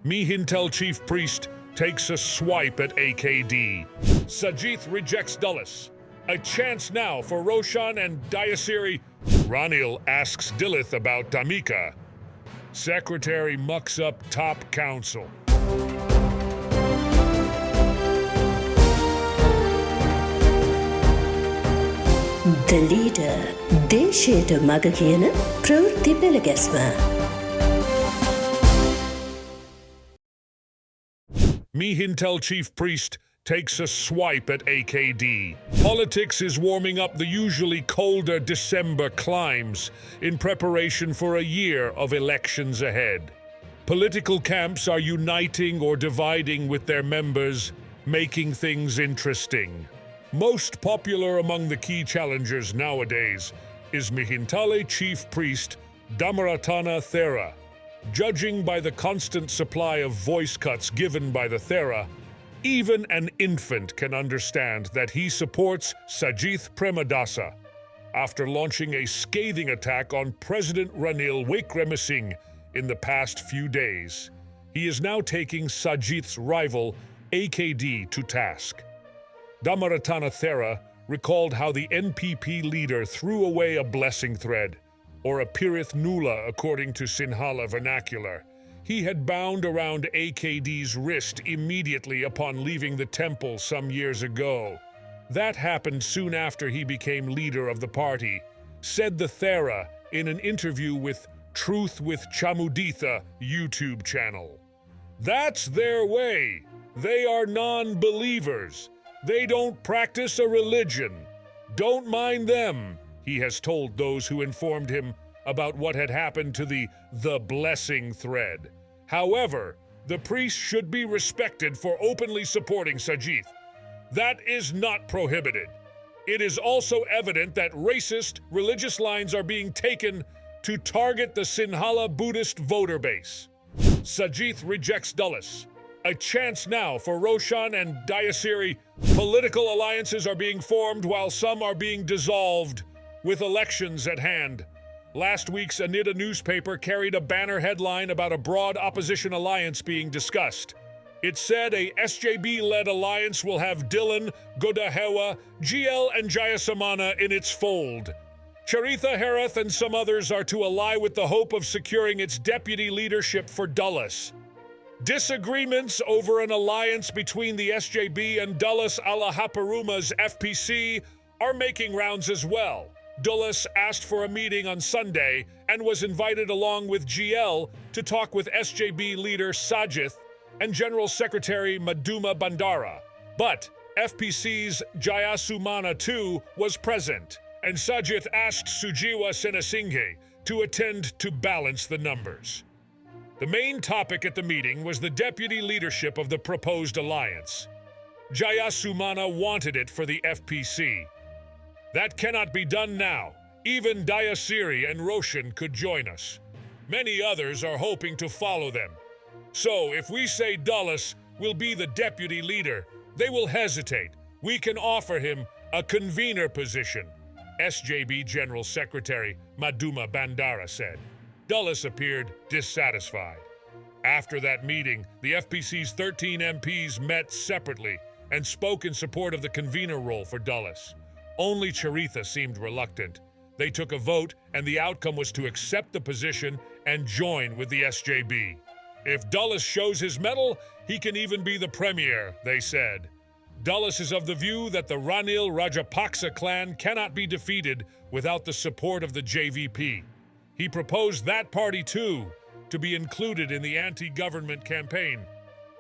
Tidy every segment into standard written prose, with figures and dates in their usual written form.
Mihintale chief priest takes a swipe at AKD. Sajith rejects Dullas. A chance now for Roshan and Dullas Ranil asks Dilith about Dhammika. Secretary mucks up top council. The leader, දේශයට මග කියන ප්‍රවෘත්ති පෙළගැස්ම. Mihintale chief priest takes a swipe at AKD. Politics is warming up the usually colder December climes in preparation for a year of elections ahead. Political camps are uniting or dividing with their members, making things interesting. Most popular among the key challengers nowadays is Mihintale chief priest Dhammika Thera. Judging by the constant supply of voice cuts given by the Thera, even an infant can understand that he supports Sajith Premadasa after launching a scathing attack on President Ranil Wickremesinghe in the past few days. He is now taking Sajith's rival AKD to task. Dhammika Thera recalled how the NPP leader threw away a blessing thread, or a Pirith Nula according to Sinhala vernacular. He had bound around AKD's wrist immediately upon leaving the temple some years ago. That happened soon after he became leader of the party, said the Thera in an interview with Truth with Chamuditha YouTube channel. That's their way. They are non-believers. They don't practice a religion. Don't mind them, he has told those who informed him about what had happened to the blessing thread. However, the priest should be respected for openly supporting Sajith. That is not prohibited. It is also evident that racist religious lines are being taken to target the Sinhala Buddhist voter base. Sajith rejects Dullas. A chance now for Roshan and Dullas. Political alliances are being formed while some are being dissolved, with elections at hand. Last week's Anida newspaper carried a banner headline about a broad opposition alliance being discussed. It said a SJB-led alliance will have Dylan, Godahewa, GL and Jayasamana in its fold. Charitha Herath and some others are to ally with the hope of securing its deputy leadership for Dullas. Disagreements over an alliance between the SJB and Dullas Alahaparuma's FPC are making rounds as well. Dullas asked for a meeting on Sunday and was invited along with GL to talk with SJB leader Sajith and General Secretary Madhuma Bandara. But FPC's Jayasumana too was present, and Sajith asked Sujiwa Senasinghe to attend to balance the numbers. The main topic at the meeting was the deputy leadership of the proposed alliance. Jayasumana wanted it for the FPC. That cannot be done now. Even Dullas and Roshan could join us. Many others are hoping to follow them. So if we say Dullas will be the deputy leader, they will hesitate. We can offer him a convener position, SJB General Secretary Madhuma Bandara said. Dullas appeared dissatisfied. After that meeting, the FPC's 13 MPs met separately and spoke in support of the convener role for Dullas. Only Charitha seemed reluctant. They took a vote, and the outcome was to accept the position and join with the SJB. If Dullas shows his mettle, he can even be the premier, they said. Dullas is of the view that the Ranil Rajapaksa clan cannot be defeated without the support of the JVP. He proposed that party, too, to be included in the anti-government campaign.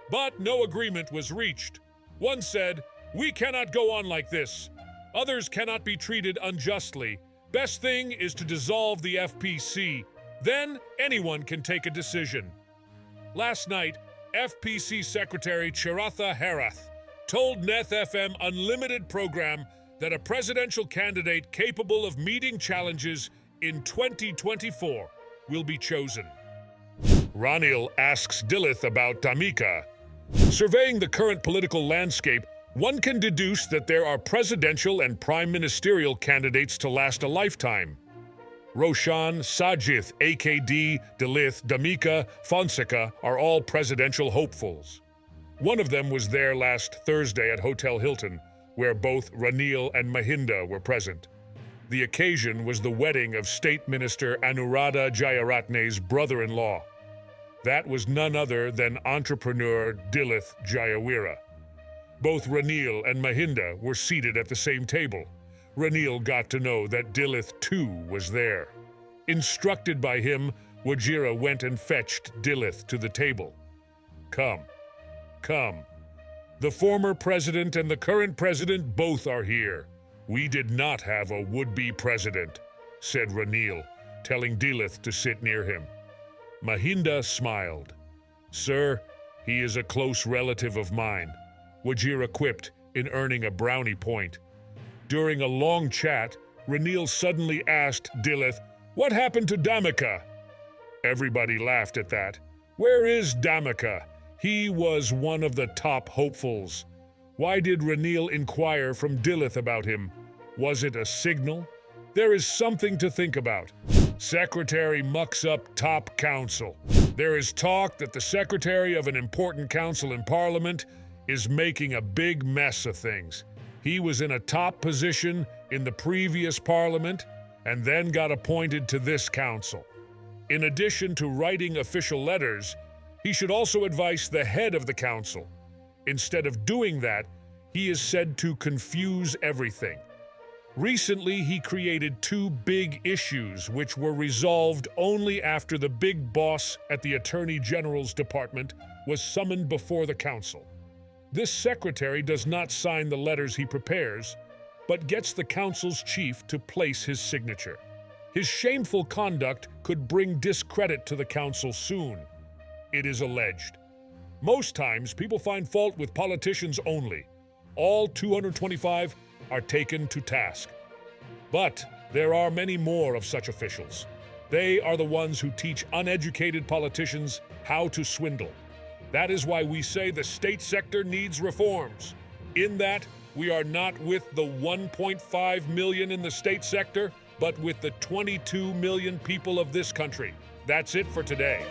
But no agreement was reached. One said, "We cannot go on like this. Others cannot be treated unjustly. Best thing is to dissolve the FPC. Then anyone can take a decision." Last night, FPC Secretary Charitha Herath told Neth FM Unlimited program that a presidential candidate capable of meeting challenges in 2024 will be chosen. Ranil asks Dilith about Dhammika. Surveying the current political landscape, one can deduce that there are presidential and prime ministerial candidates to last a lifetime. Roshan, Sajith, AKD, Dilith, Dhammika, Fonseca are all presidential hopefuls. One of them was there last Thursday at Hotel Hilton, where both Ranil and Mahinda were present. The occasion was the wedding of State Minister Anuradha Jayaratne's brother-in-law. That was none other than entrepreneur Dilith Jayawira. Both Ranil and Mahinda were seated at the same table. Ranil got to know that Dilith too was there. Instructed by him, Wajira went and fetched Dilith to the table. Come. The former president and the current president both are here. We did not have a would-be president, said Ranil, telling Dilith to sit near him. Mahinda smiled. Sir, he is a close relative of mine, Wajira quipped in earning a brownie point. During a long chat, Ranil suddenly asked Dilith, "What happened to Dhammika?" Everybody laughed at that. Where is Dhammika? He was one of the top hopefuls. Why did Ranil inquire from Dilith about him? Was it a signal? There is something to think about. Secretary mucks up top council. There is talk that the secretary of an important council in Parliament is making a big mess of things. He was in a top position in the previous Parliament and then got appointed to this council. In addition to writing official letters, he should also advise the head of the council. Instead of doing that, he is said to confuse everything. Recently, he created two big issues which were resolved only after the big boss at the Attorney General's department was summoned before the council. This secretary does not sign the letters he prepares, but gets the council's chief to place his signature. His shameful conduct could bring discredit to the council soon, it is alleged. Most times, people find fault with politicians only. All 225 are taken to task. But there are many more of such officials. They are the ones who teach uneducated politicians how to swindle. That is why we say the state sector needs reforms. In that, we are not with the 1.5 million in the state sector, but with the 22 million people of this country. That's it for today.